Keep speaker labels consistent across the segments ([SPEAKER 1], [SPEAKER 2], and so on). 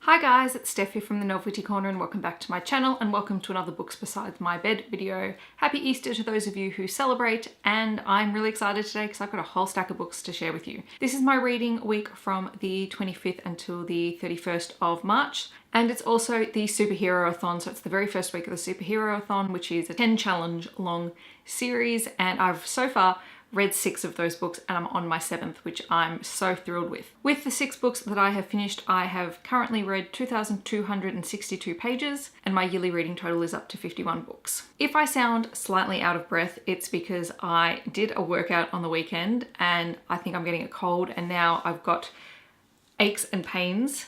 [SPEAKER 1] Hi guys, it's Steph here from the Novelty Corner and welcome back to my channel and welcome to another Books Beside My Bed video. Happy Easter to those of you who celebrate, and I'm really excited today because I've got a whole stack of books to share with you. This is my reading week from the 25th until the 31st of March, and it's also the Superheroathon, so it's the very first week of the Superheroathon, which is a 10 challenge long series, and I've so far read 6 of those books and I'm on my 7th, which I'm so thrilled with. With the 6 books that I have finished, I have currently read 2,262 pages and my yearly reading total is up to 51 books. If I sound slightly out of breath, it's because I did a workout on the weekend and I think I'm getting a cold, and now I've got aches and pains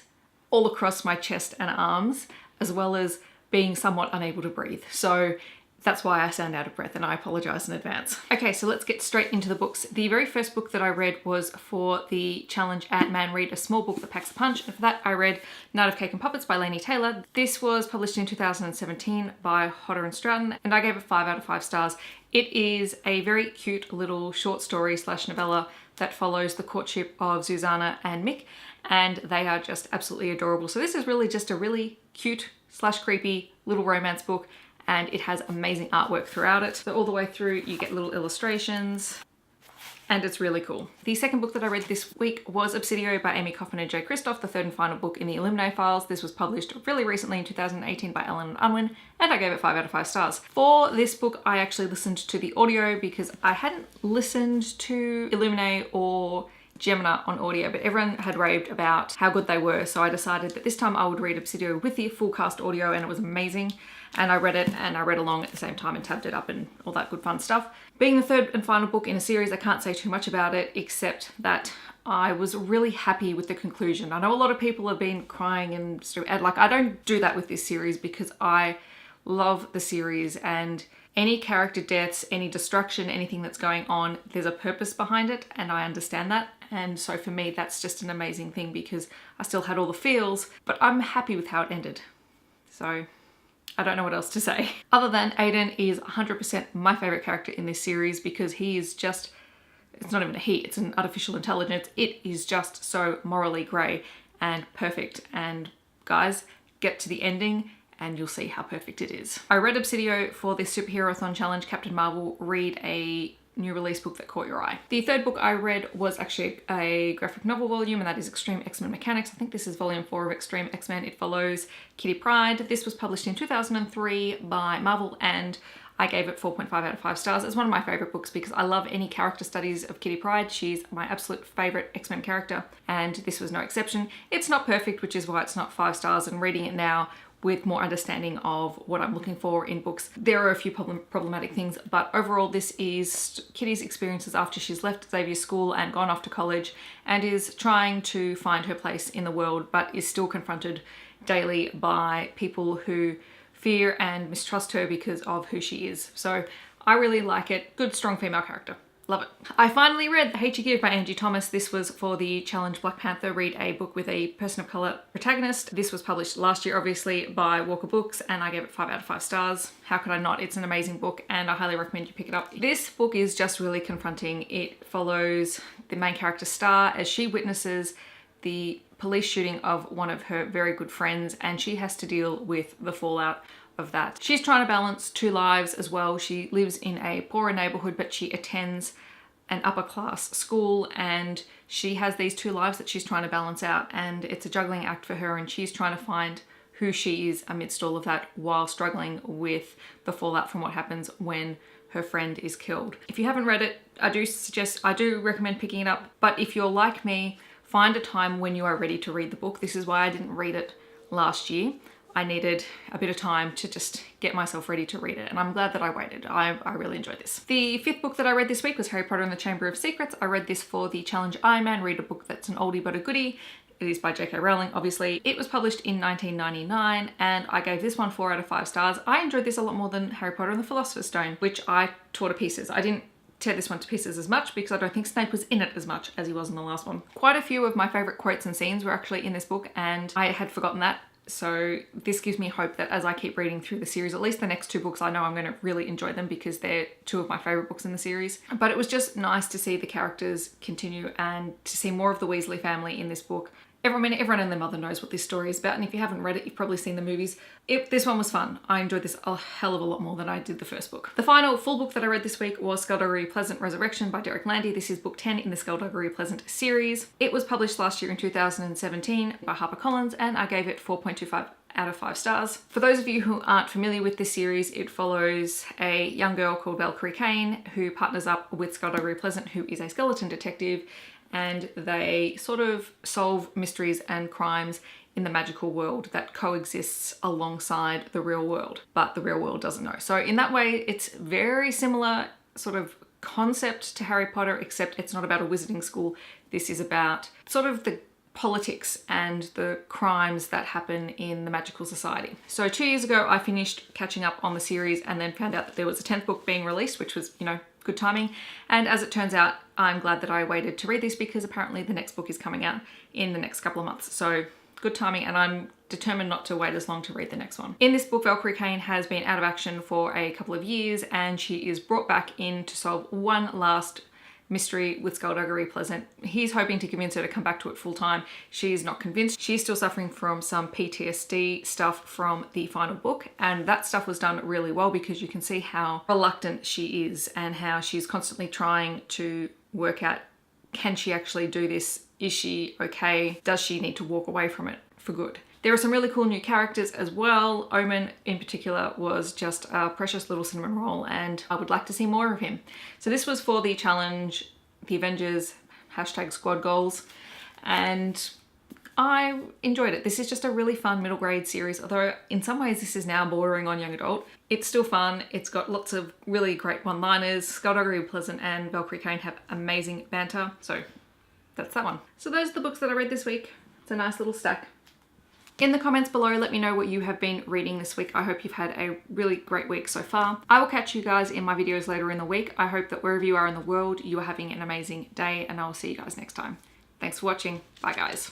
[SPEAKER 1] all across my chest and arms, as well as being somewhat unable to breathe. So that's why I sound out of breath and I apologize in advance. Okay, so let's get straight into the books. The very first book that I read was for the challenge at Man Read, A Small Book That Packs a Punch, and for that I read Night of Cake and Puppets by Laini Taylor. This was published in 2017 by Hodder and Stoughton and I gave it 5 out of 5 stars. It is a very cute little short story slash novella that follows the courtship of Susanna and Mick, and they are just absolutely adorable. So this is really just a really cute slash creepy little romance book, and it has amazing artwork throughout it. So all the way through you get little illustrations and it's really cool. The second book that I read this week was Obsidian by Amy Kaufman and Jay Kristoff, the third and final book in the Illuminae files. This was published really recently in 2018 by Ellen and Unwin, and I gave it 5 out of 5 stars. For this book, I actually listened to the audio because I hadn't listened to Illuminae or Gemini on audio, but everyone had raved about how good they were, so I decided that this time I would read Obsidian with the full cast audio, and it was amazing. And I read it and I read along at the same time and tabbed it up and all that good fun stuff. Being the third and final book in a series, I can't say too much about it except that I was really happy with the conclusion. I know a lot of people have been crying and like, I don't do that with this series because I love the series, and any character deaths, any destruction, anything that's going on, there's a purpose behind it and I understand that. And so for me, that's just an amazing thing because I still had all the feels, but I'm happy with how it ended. So I don't know what else to say. Other than Aiden is 100% my favorite character in this series because he is just, it's not even a he, it's an artificial intelligence. It is just so morally grey and perfect. And guys, get to the ending and you'll see how perfect it is. I read Obsidian for this Superheroathon challenge, Captain Marvel, read a new release book that caught your eye. The third book I read was actually a graphic novel volume, and that is Extreme XMen Mechanics. I think this is volume 4 of Extreme X-Men. It follows Kitty Pryde. This was published in 2003 by Marvel and I gave it 4.5 out of 5 stars. It's one of my favorite books because I love any character studies of Kitty Pryde. She's my absolute favorite X-Men character and this was no exception. It's not perfect, which is why it's not 5 stars, and reading it now with more understanding of what I'm looking for in books, there are a few problematic things, but overall this is Kitty's experiences after she's left Xavier's school and gone off to college and is trying to find her place in the world, but is still confronted daily by people who fear and mistrust her because of who she is. So I really like it. Good, strong female character. Love it. I finally read The Hate You Give by Angie Thomas. This was for the challenge Black Panther, read a book with a person of colour protagonist. This was published last year, obviously, by Walker Books, and I gave it 5 out of 5 stars. How could I not? It's an amazing book and I highly recommend you pick it up. This book is just really confronting. It follows the main character Star as she witnesses the police shooting of one of her very good friends, and she has to deal with the fallout of that. She's trying to balance 2 lives as well. She lives in a poorer neighborhood, but she attends an upper class school, and she has these 2 lives that she's trying to balance out, and it's a juggling act for her, and she's trying to find who she is amidst all of that while struggling with the fallout from what happens when her friend is killed. If you haven't read it, I do recommend picking it up, but if you're like me, find a time when you are ready to read the book. This is why I didn't read it last year. I needed a bit of time to just get myself ready to read it, and I'm glad that I waited. I really enjoyed this. The 5th book that I read this week was Harry Potter and the Chamber of Secrets. I read this for the challenge Iron Man, read a book that's an oldie but a goodie. It is by J.K. Rowling, obviously. It was published in 1999 and I gave this one 4 out of 5 stars. I enjoyed this a lot more than Harry Potter and the Philosopher's Stone, which I tore to pieces. I didn't tear this one to pieces as much because I don't think Snape was in it as much as he was in the last one. Quite a few of my favourite quotes and scenes were actually in this book and I had forgotten that. So this gives me hope that as I keep reading through the series, at least the next 2 books, I know I'm going to really enjoy them because they're 2 of my favourite books in the series. But it was just nice to see the characters continue and to see more of the Weasley family in this book. Everyone and their mother knows what this story is about, and if you haven't read it, you've probably seen the movies. This one was fun. I enjoyed this a hell of a lot more than I did the first book. The final full book that I read this week was Scholary Pleasant Resurrection by Derek Landy. This is book 10 in the Scholary Pleasant series. It was published last year in 2017 by HarperCollins, and I gave it 4.25 out of 5 stars. For those of you who aren't familiar with this series, it follows a young girl called Valkyrie Kane who partners up with Scholary Pleasant, who is a skeleton detective, and they sort of solve mysteries and crimes in the magical world that coexists alongside the real world, but the real world doesn't know. So in that way, it's very similar sort of concept to Harry Potter, except it's not about a wizarding school. This is about sort of the politics and the crimes that happen in the magical society. So 2 years ago, I finished catching up on the series and then found out that there was a 10th book being released, which was, you know, good timing. And as it turns out, I'm glad that I waited to read this because apparently the next book is coming out in the next couple of months. So good timing, and I'm determined not to wait as long to read the next one. In this book, Valkyrie Kane has been out of action for a couple of years, and she is brought back in to solve one last mystery with Scholary Pleasant. He's hoping to convince her to come back to it full time. She's not convinced. She's still suffering from some PTSD stuff from the final book, and that stuff was done really well because you can see how reluctant she is and how she's constantly trying to work out, can she actually do this? Is she okay? Does she need to walk away from it for good? There are some really cool new characters as well. Omen in particular was just a precious little cinnamon roll, and I would like to see more of him. So this was for the challenge, the Avengers #squad goals, and I enjoyed it. This is just a really fun middle grade series, although in some ways this is now bordering on young adult. It's still fun. It's got lots of really great one-liners. Scholary Pleasant and Valkyrie Kane have amazing banter, so that's that one. So those are the books that I read this week. It's a nice little stack. In the comments below, let me know what you have been reading this week. I hope you've had a really great week so far. I will catch you guys in my videos later in the week. I hope that wherever you are in the world, you are having an amazing day, and I will see you guys next time. Thanks for watching. Bye guys.